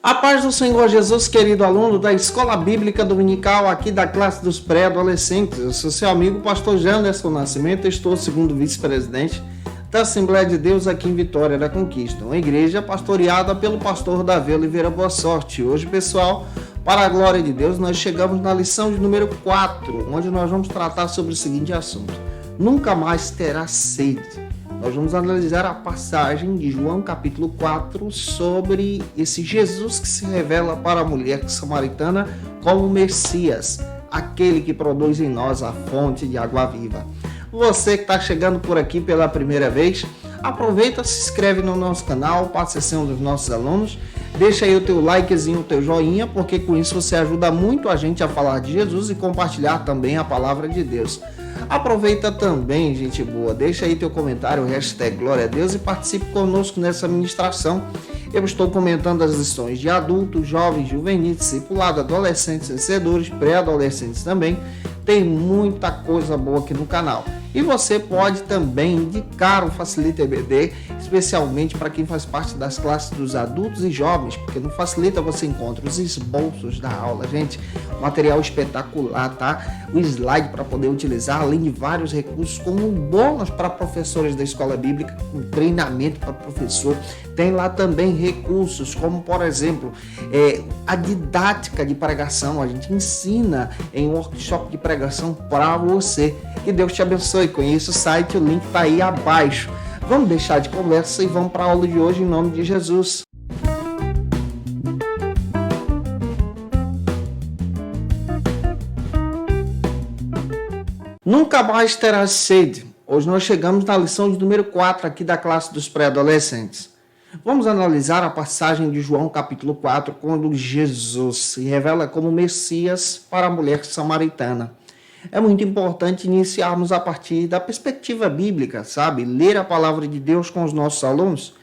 A paz do Senhor Jesus, querido aluno da Escola Bíblica Dominical aqui da classe dos pré-adolescentes. Eu sou seu amigo, pastor Janderson Nascimento, estou segundo vice-presidente da Assembleia de Deus aqui em Vitória da Conquista, uma igreja pastoreada pelo pastor Davi Oliveira Boa Sorte. Hoje, pessoal, para a glória de Deus, nós chegamos na lição de número 4, onde nós vamos tratar sobre o seguinte assunto: nunca mais terá sede. Nós vamos analisar a passagem de João capítulo 4 sobre esse Jesus que se revela para a mulher samaritana como o Messias, aquele que produz em nós a fonte de água viva. Você que está chegando por aqui pela primeira vez, aproveita, se inscreve no nosso canal, passe a ser um dos nossos alunos, deixa aí o teu likezinho, o teu joinha, porque com isso você ajuda muito a gente a falar de Jesus e compartilhar também a palavra de Deus. Aproveita também, gente boa, deixa aí teu comentário, hashtag Glória a Deus, e participe conosco nessa ministração. Eu estou comentando as lições de adultos, jovens, juvenis, discipulado, adolescentes, vencedores, pré-adolescentes também. Tem muita coisa boa aqui no canal. E você pode também indicar o Facilita EBD, especialmente para quem faz parte das classes dos adultos e jovens, porque no Facilita você encontra os esboços da aula, gente, material espetacular, tá? O slide para poder utilizar, além de vários recursos, como bônus para professores da escola bíblica, com treinamento para professor. Tem lá também recursos, como por exemplo, a didática de pregação. A gente ensina em um workshop de pregação para você. Que Deus te abençoe. Conheça o site, o link está aí abaixo. Vamos deixar de conversa e vamos para a aula de hoje em nome de Jesus. Nunca mais terás sede. Hoje nós chegamos na lição de número 4 aqui da classe dos pré-adolescentes. Vamos analisar a passagem de João capítulo 4, quando Jesus se revela como Messias para a mulher samaritana. É muito importante iniciarmos a partir da perspectiva bíblica, sabe? Ler a palavra de Deus com os nossos alunos.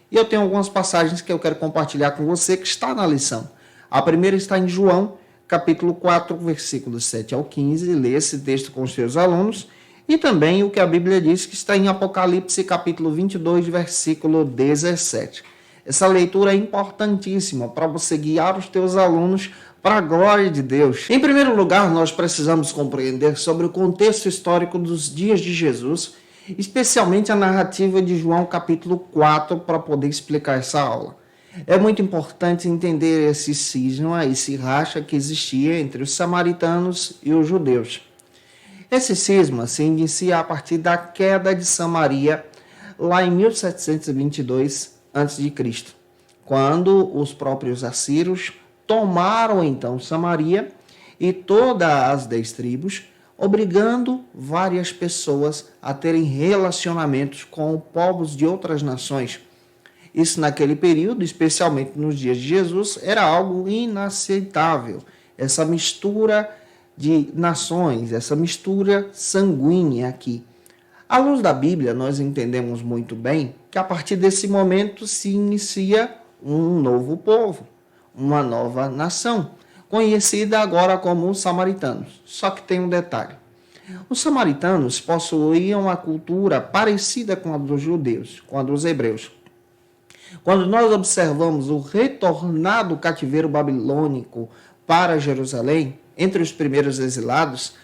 E eu tenho algumas passagens que eu quero compartilhar com você que está na lição. A primeira está em João, capítulo 4, versículos 7 ao 15. Lê esse texto com os seus alunos. E também o que a Bíblia diz que está em Apocalipse, capítulo 22, versículo 17. Essa leitura é importantíssima para você guiar os teus alunos para a glória de Deus. Em primeiro lugar, nós precisamos compreender sobre o contexto histórico dos dias de Jesus, especialmente a narrativa de João capítulo 4, para poder explicar essa aula. É muito importante entender esse cisma, esse racha que existia entre os samaritanos e os judeus. Esse cisma se inicia a partir da queda de Samaria, lá em 1722 a.C., quando os próprios assírios tomaram então Samaria e todas as 10 tribos, obrigando várias pessoas a terem relacionamentos com povos de outras nações. Isso naquele período, especialmente nos dias de Jesus, era algo inaceitável. Essa mistura de nações, essa mistura sanguínea aqui. À luz da Bíblia, nós entendemos muito bem que a partir desse momento se inicia um novo povo, uma nova nação, conhecida agora como os samaritanos. Só que tem um detalhe. Os samaritanos possuíam uma cultura parecida com a dos judeus, com a dos hebreus. Quando nós observamos o retornar do cativeiro babilônico para Jerusalém, entre os primeiros exilados,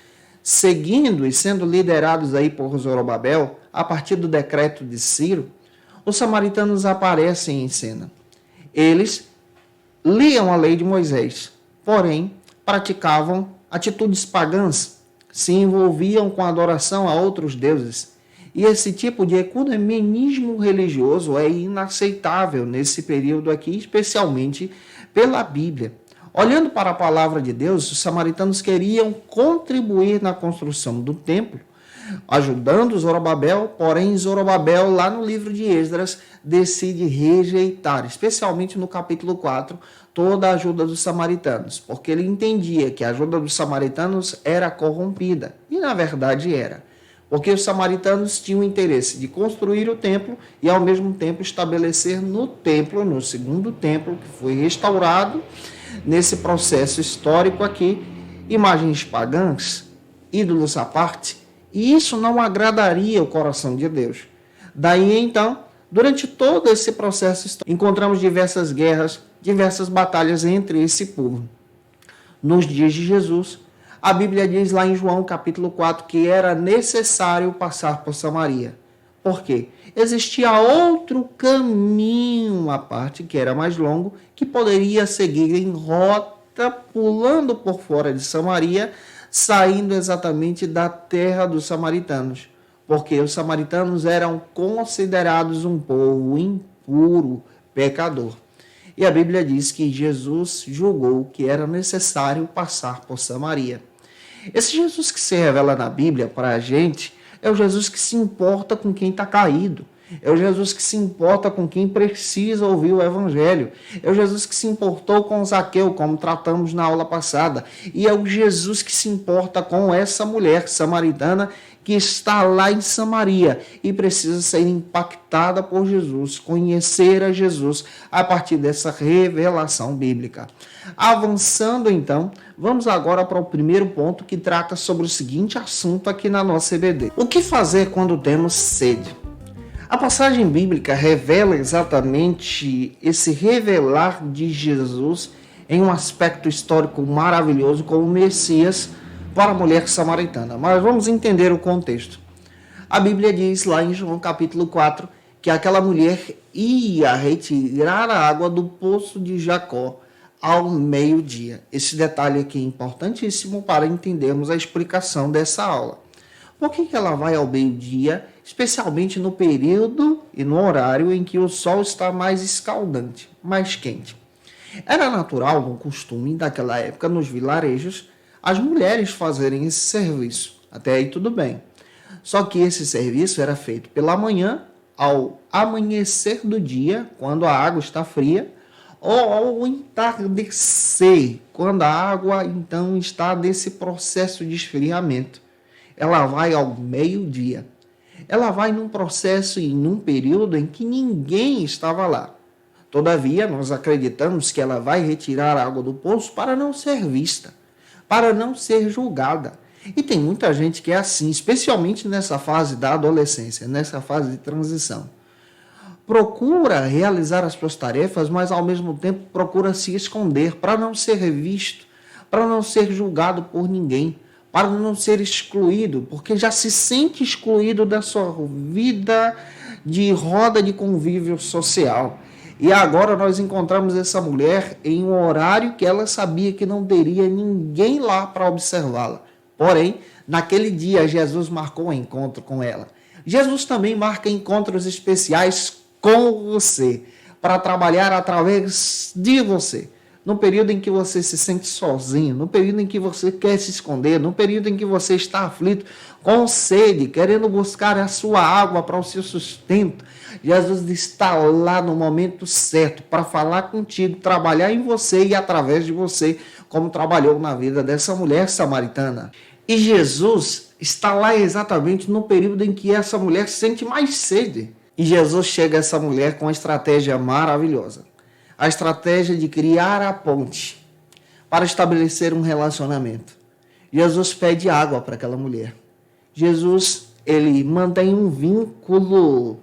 seguindo e sendo liderados aí por Zorobabel, a partir do decreto de Ciro, os samaritanos aparecem em cena. Eles liam a lei de Moisés, porém praticavam atitudes pagãs, se envolviam com a adoração a outros deuses. E esse tipo de ecumenismo religioso é inaceitável nesse período aqui, especialmente pela Bíblia. Olhando para a palavra de Deus, os samaritanos queriam contribuir na construção do templo, ajudando Zorobabel, porém Zorobabel, lá no livro de Esdras, decide rejeitar, especialmente no capítulo 4, toda a ajuda dos samaritanos, porque ele entendia que a ajuda dos samaritanos era corrompida, e na verdade era, porque os samaritanos tinham o interesse de construir o templo e ao mesmo tempo estabelecer no templo, no segundo templo, que foi restaurado, nesse processo histórico aqui, imagens pagãs, ídolos à parte, e isso não agradaria o coração de Deus. Daí então, durante todo esse processo, encontramos diversas guerras, diversas batalhas entre esse povo. Nos dias de Jesus, a Bíblia diz lá em João capítulo 4 que era necessário passar por Samaria. Por quê? Existia outro caminho à parte, que era mais longo, que poderia seguir em rota, pulando por fora de Samaria, saindo exatamente da terra dos samaritanos. Porque os samaritanos eram considerados um povo impuro, pecador. E a Bíblia diz que Jesus julgou que era necessário passar por Samaria. Esse Jesus que se revela na Bíblia para a gente é o Jesus que se importa com quem está caído. É o Jesus que se importa com quem precisa ouvir o Evangelho. É o Jesus que se importou com Zaqueu, como tratamos na aula passada. E é o Jesus que se importa com essa mulher samaritana que está lá em Samaria e precisa ser impactada por Jesus, conhecer a Jesus a partir dessa revelação bíblica. Avançando então, vamos agora para o primeiro ponto que trata sobre o seguinte assunto aqui na nossa EBD. O que fazer quando temos sede? A passagem bíblica revela exatamente esse revelar de Jesus em um aspecto histórico maravilhoso como Messias para a mulher samaritana. Mas vamos entender o contexto. A Bíblia diz lá em João capítulo 4 que aquela mulher ia retirar a água do poço de Jacó ao meio-dia. Esse detalhe aqui é importantíssimo para entendermos a explicação dessa aula. Por que ela vai ao meio-dia, especialmente no período e no horário em que o sol está mais escaldante, mais quente? Era natural, no costume daquela época, nos vilarejos, as mulheres fazerem esse serviço. Até aí tudo bem. Só que esse serviço era feito pela manhã, ao amanhecer do dia, quando a água está fria, ou ao entardecer, quando a água então está nesse processo de esfriamento. Ela vai ao meio-dia. Ela vai num processo e num período em que ninguém estava lá. Todavia, nós acreditamos que ela vai retirar a água do poço para não ser vista, para não ser julgada. E tem muita gente que é assim, especialmente nessa fase da adolescência, nessa fase de transição. Procura realizar as suas tarefas, mas ao mesmo tempo procura se esconder para não ser visto, para não ser julgado por ninguém, para não ser excluído, porque já se sente excluído da sua vida de roda de convívio social. E agora nós encontramos essa mulher em um horário que ela sabia que não teria ninguém lá para observá-la. Porém, naquele dia, Jesus marcou um encontro com ela. Jesus também marca encontros especiais com você, para trabalhar através de você. No período em que você se sente sozinho, no período em que você quer se esconder, no período em que você está aflito, com sede, querendo buscar a sua água para o seu sustento, Jesus está lá no momento certo para falar contigo, trabalhar em você e através de você, como trabalhou na vida dessa mulher samaritana. E Jesus está lá exatamente no período em que essa mulher sente mais sede. E Jesus chega a essa mulher com uma estratégia maravilhosa. A estratégia de criar a ponte para estabelecer um relacionamento. Jesus pede água para aquela mulher. Jesus, ele mantém um vínculo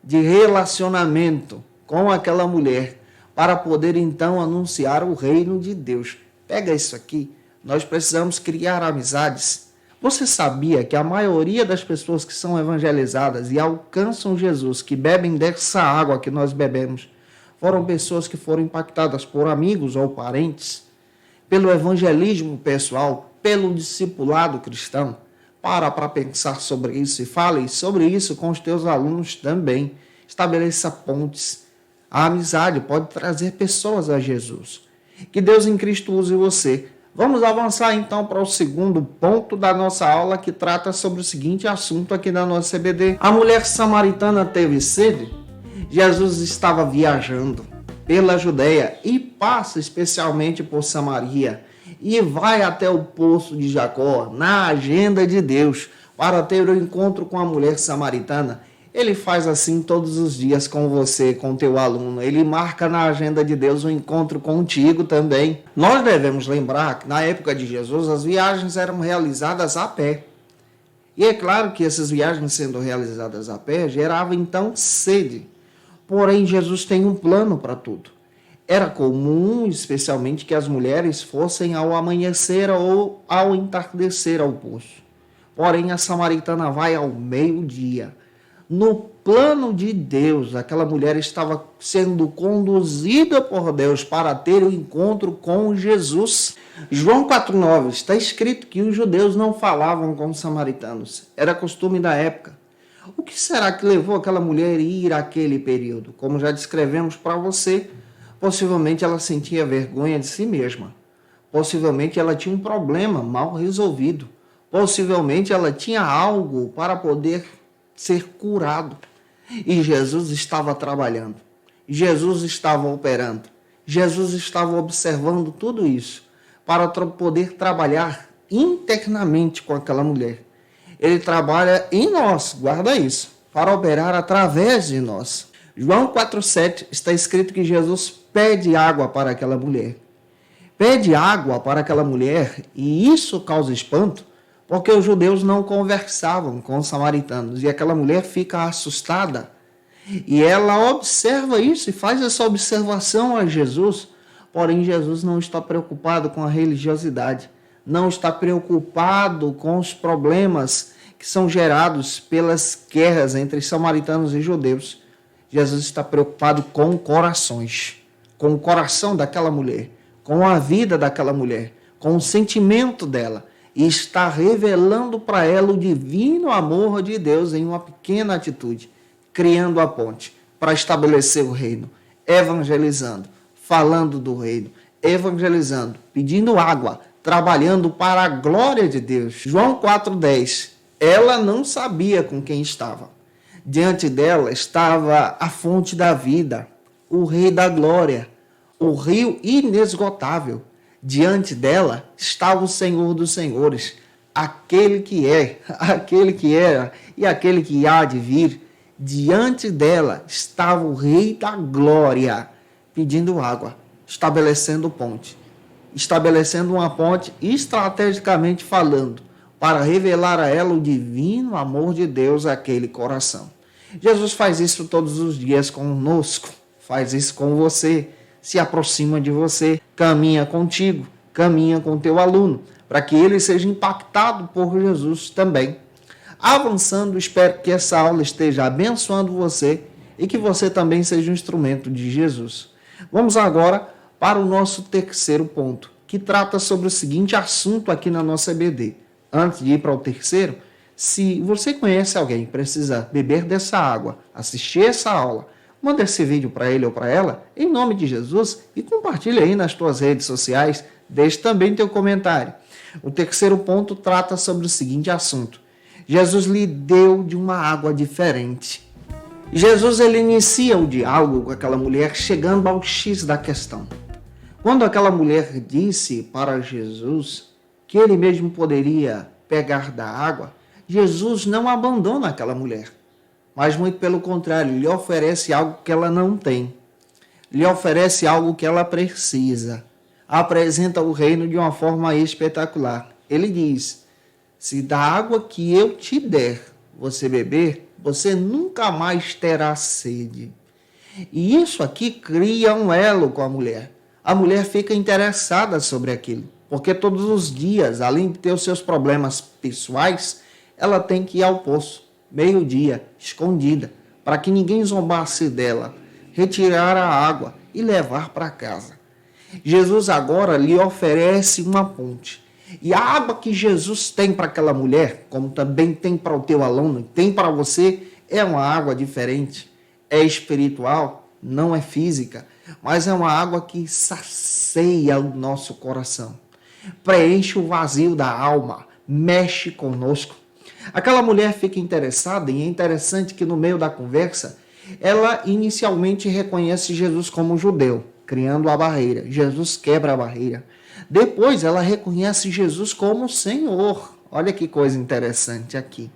de relacionamento com aquela mulher para poder então anunciar o reino de Deus. Pega isso aqui, nós precisamos criar amizades. Você sabia que a maioria das pessoas que são evangelizadas e alcançam Jesus, que bebem dessa água que nós bebemos, foram pessoas que foram impactadas por amigos ou parentes, pelo evangelismo pessoal, pelo discipulado cristão? Para pensar sobre isso e fale sobre isso com os teus alunos também. Estabeleça pontes. A amizade pode trazer pessoas a Jesus. Que Deus em Cristo use você. Vamos avançar então para o segundo ponto da nossa aula, que trata sobre o seguinte assunto aqui na nossa EBD. A mulher samaritana teve sede? Jesus estava viajando pela Judeia e passa especialmente por Samaria e vai até o poço de Jacó, na agenda de Deus, para ter o encontro com a mulher samaritana. Ele faz assim todos os dias com você, com o teu aluno. Ele marca na agenda de Deus um encontro contigo também. Nós devemos lembrar que na época de Jesus as viagens eram realizadas a pé. E é claro que essas viagens sendo realizadas a pé geravam então sede. Porém, Jesus tem um plano para tudo. Era comum, especialmente, que as mulheres fossem ao amanhecer ou ao entardecer ao poço. Porém, a samaritana vai ao meio-dia. No plano de Deus, aquela mulher estava sendo conduzida por Deus para ter o encontro com Jesus. João 4,9 está escrito que os judeus não falavam com os samaritanos. Era costume da época. O que será que levou aquela mulher a ir àquele período? Como já descrevemos para você, possivelmente ela sentia vergonha de si mesma. Possivelmente ela tinha um problema mal resolvido. Possivelmente ela tinha algo para poder ser curado. E Jesus estava trabalhando. Jesus estava operando. Jesus estava observando tudo isso para poder trabalhar internamente com aquela mulher. Ele trabalha em nós, guarda isso, para operar através de nós. João 4,7 está escrito que Jesus pede água para aquela mulher. Pede água para aquela mulher e isso causa espanto, porque os judeus não conversavam com os samaritanos. E aquela mulher fica assustada. E ela observa isso e faz essa observação a Jesus. Porém, Jesus não está preocupado com a religiosidade. Não está preocupado com os problemas que são gerados pelas guerras entre samaritanos e judeus. Jesus está preocupado com corações. Com o coração daquela mulher. Com a vida daquela mulher. Com o sentimento dela. E está revelando para ela o divino amor de Deus em uma pequena atitude, criando a ponte para estabelecer o reino, evangelizando, falando do reino, evangelizando, pedindo água, trabalhando para a glória de Deus. João 4,10, ela não sabia com quem estava. Diante dela estava a fonte da vida, o Rei da glória, o rio inesgotável. Diante dela estava o Senhor dos Senhores, aquele que é, aquele que era e aquele que há de vir. Diante dela estava o Rei da Glória, pedindo água, estabelecendo ponte. Estabelecendo uma ponte estrategicamente falando, para revelar a ela o divino amor de Deus àquele coração. Jesus faz isso todos os dias conosco, faz isso com você, se aproxima de você, caminha contigo, caminha com teu aluno, para que ele seja impactado por Jesus também. Avançando, espero que essa aula esteja abençoando você e que você também seja um instrumento de Jesus. Vamos agora para o nosso terceiro ponto, que trata sobre o seguinte assunto aqui na nossa EBD. Antes de ir para o terceiro, se você conhece alguém que precisa beber dessa água, assistir essa aula, manda esse vídeo para ele ou para ela, em nome de Jesus, e compartilha aí nas tuas redes sociais, deixe também teu comentário. O terceiro ponto trata sobre o seguinte assunto. Jesus lhe deu de uma água diferente. Jesus ele inicia o diálogo com aquela mulher chegando ao X da questão. Quando aquela mulher disse para Jesus que ele mesmo poderia pegar da água, Jesus não abandona aquela mulher. Mas muito pelo contrário, lhe oferece algo que ela não tem. Lhe oferece algo que ela precisa. Apresenta o reino de uma forma espetacular. Ele diz, se da água que eu te der você beber, você nunca mais terá sede. E isso aqui cria um elo com a mulher. A mulher fica interessada sobre aquilo. Porque todos os dias, além de ter os seus problemas pessoais, ela tem que ir ao poço. Meio-dia, escondida, para que ninguém zombasse dela, retirar a água e levar para casa. Jesus agora lhe oferece uma ponte. E a água que Jesus tem para aquela mulher, como também tem para o teu aluno, tem para você, é uma água diferente. É espiritual, não é física, mas é uma água que sacia o nosso coração. Preenche o vazio da alma, mexe conosco. Aquela mulher fica interessada e é interessante que no meio da conversa, ela inicialmente reconhece Jesus como judeu, criando a barreira. Jesus quebra a barreira. Depois ela reconhece Jesus como Senhor. Olha que coisa interessante aqui.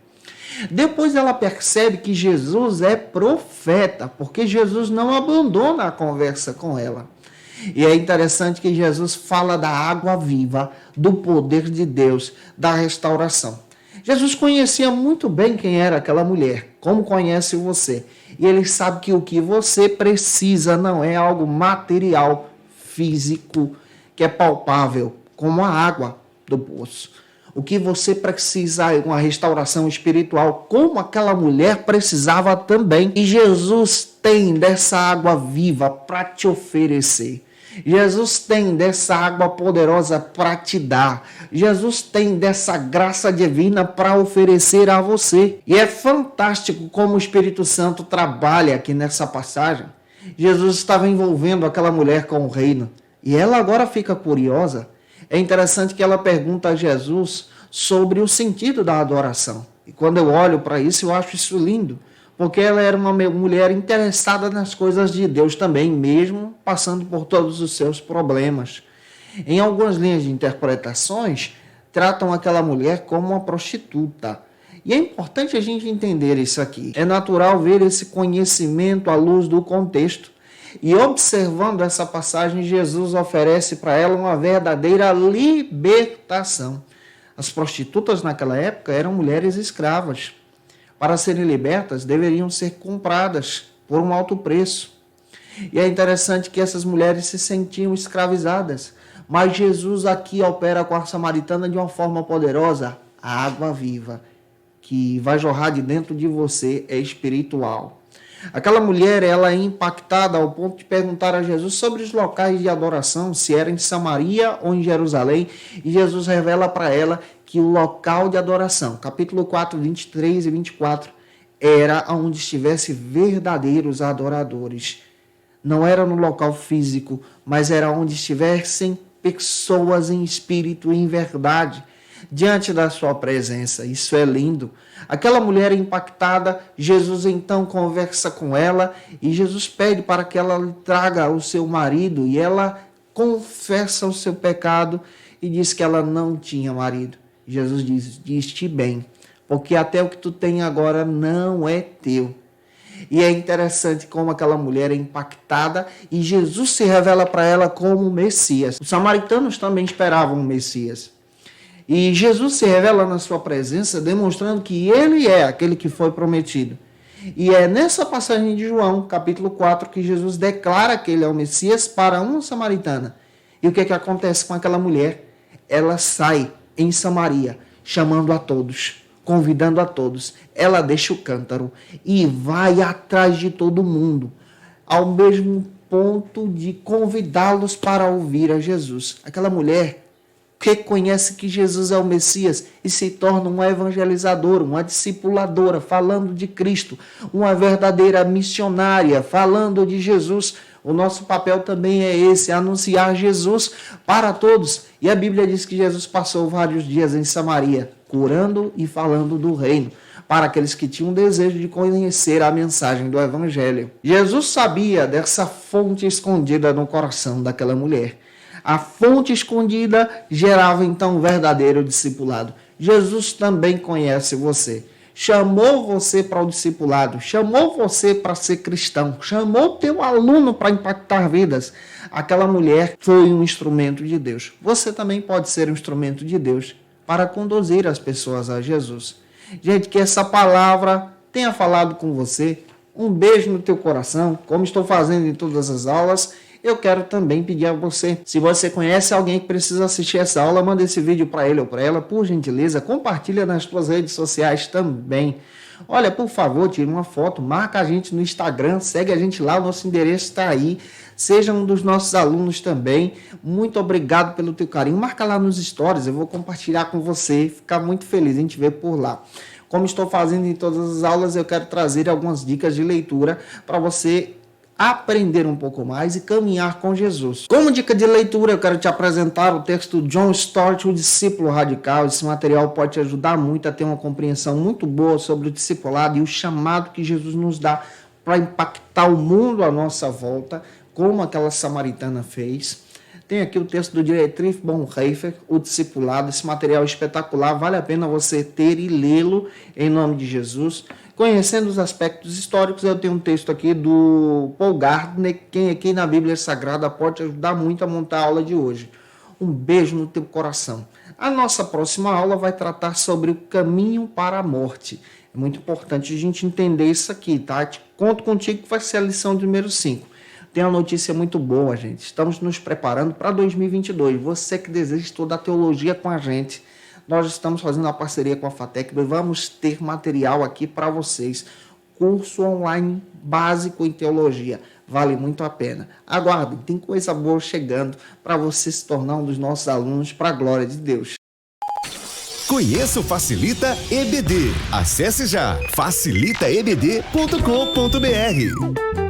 Depois ela percebe que Jesus é profeta, porque Jesus não abandona a conversa com ela. E é interessante que Jesus fala da água viva, do poder de Deus, da restauração. Jesus conhecia muito bem quem era aquela mulher, como conhece você. E ele sabe que o que você precisa não é algo material, físico, que é palpável, como a água do poço. O que você precisa é uma restauração espiritual, como aquela mulher precisava também. E Jesus tem dessa água viva para te oferecer. Jesus tem dessa água poderosa para te dar. Jesus tem dessa graça divina para oferecer a você. E é fantástico como o Espírito Santo trabalha aqui nessa passagem. Jesus estava envolvendo aquela mulher com o reino. E ela agora fica curiosa. É interessante que ela pergunta a Jesus sobre o sentido da adoração. E quando eu olho para isso, eu acho isso lindo. Porque ela era uma mulher interessada nas coisas de Deus também, mesmo passando por todos os seus problemas. Em algumas linhas de interpretações, tratam aquela mulher como uma prostituta. E é importante a gente entender isso aqui. É natural ver esse conhecimento à luz do contexto. E observando essa passagem, Jesus oferece para ela uma verdadeira libertação. As prostitutas naquela época eram mulheres escravas. Para serem libertas, deveriam ser compradas por um alto preço. E é interessante que essas mulheres se sentiam escravizadas. Mas Jesus aqui opera com a samaritana de uma forma poderosa. A água viva que vai jorrar de dentro de você é espiritual. Aquela mulher, ela é impactada ao ponto de perguntar a Jesus sobre os locais de adoração, se era em Samaria ou em Jerusalém, e Jesus revela para ela que o local de adoração, capítulo 4, 23 e 24, era onde estivesse verdadeiros adoradores. Não era no local físico, mas era onde estivessem pessoas em espírito e em verdade, diante da sua presença. Isso é lindo. Aquela mulher impactada, Jesus então conversa com ela e Jesus pede para que ela lhe traga o seu marido e ela confessa o seu pecado e diz que ela não tinha marido. Jesus diz-te bem, porque até o que tu tem agora não é teu. E é interessante como aquela mulher é impactada e Jesus se revela para ela como o Messias. Os samaritanos também esperavam o Messias. E Jesus se revela na sua presença, demonstrando que ele é aquele que foi prometido. E é nessa passagem de João, capítulo 4, que Jesus declara que ele é o Messias para uma samaritana. E o que acontece com aquela mulher? Ela sai em Samaria, chamando a todos, convidando a todos. Ela deixa o cântaro e vai atrás de todo mundo, ao mesmo ponto de convidá-los para ouvir a Jesus. Aquela mulher reconhece que Jesus é o Messias e se torna uma evangelizadora, uma discipuladora, falando de Cristo, uma verdadeira missionária, falando de Jesus. O nosso papel também é esse, anunciar Jesus para todos. E a Bíblia diz que Jesus passou vários dias em Samaria, curando e falando do reino, para aqueles que tinham desejo de conhecer a mensagem do Evangelho. Jesus sabia dessa fonte escondida no coração daquela mulher. A fonte escondida gerava então um verdadeiro discipulado. Jesus também conhece você. Chamou você para o discipulado, chamou você para ser cristão, chamou teu aluno para impactar vidas. Aquela mulher foi um instrumento de Deus. Você também pode ser um instrumento de Deus para conduzir as pessoas a Jesus. Gente, que essa palavra tenha falado com você. Um beijo no teu coração, como estou fazendo em todas as aulas. Eu quero também pedir a você, se você conhece alguém que precisa assistir essa aula, manda esse vídeo para ele ou para ela, por gentileza, compartilha nas suas redes sociais também. Olha, por favor, tira uma foto, marca a gente no Instagram, segue a gente lá, o nosso endereço está aí. Seja um dos nossos alunos também. Muito obrigado pelo teu carinho. Marca lá nos stories, eu vou compartilhar com você, ficar muito feliz em te ver por lá. Como estou fazendo em todas as aulas, eu quero trazer algumas dicas de leitura para você aprender um pouco mais e caminhar com Jesus. Como dica de leitura, eu quero te apresentar o texto John Stott, o discípulo radical. Esse material pode te ajudar muito a ter uma compreensão muito boa sobre o discipulado e o chamado que Jesus nos dá para impactar o mundo à nossa volta, como aquela samaritana fez. Tem aqui o texto do Dietrich Bonhoeffer, o discipulado. Esse material é espetacular, vale a pena você ter e lê-lo em nome de Jesus. Conhecendo os aspectos históricos, eu tenho um texto aqui do Paul Gardner, quem aqui na Bíblia Sagrada pode ajudar muito a montar a aula de hoje. Um beijo no teu coração. A nossa próxima aula vai tratar sobre o caminho para a morte. É muito importante a gente entender isso aqui, tá? Conto contigo que vai ser a lição de número 5. Tem uma notícia muito boa, gente. Estamos nos preparando para 2022. Você que deseja estudar teologia com a gente, nós estamos fazendo uma parceria com a FATEC. Vamos ter material aqui para vocês. Curso online básico em teologia. Vale muito a pena. Aguardem, tem coisa boa chegando para você se tornar um dos nossos alunos para a glória de Deus. Conheça o Facilita EBD. Acesse já facilitaebd.com.br.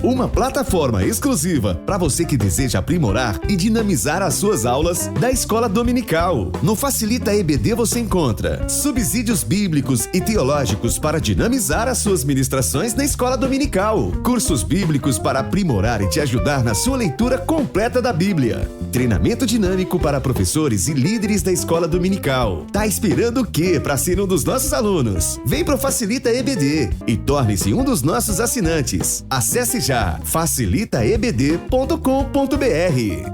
Uma plataforma exclusiva para você que deseja aprimorar e dinamizar as suas aulas da escola dominical. No Facilita EBD você encontra subsídios bíblicos e teológicos para dinamizar as suas ministrações na escola dominical, cursos bíblicos para aprimorar e te ajudar na sua leitura completa da Bíblia, treinamento dinâmico para professores e líderes da escola dominical. Tá esperando o quê para ser um dos nossos alunos? Vem pro Facilita EBD e torne-se um dos nossos assinantes. Acesse já facilitaebd.com.br.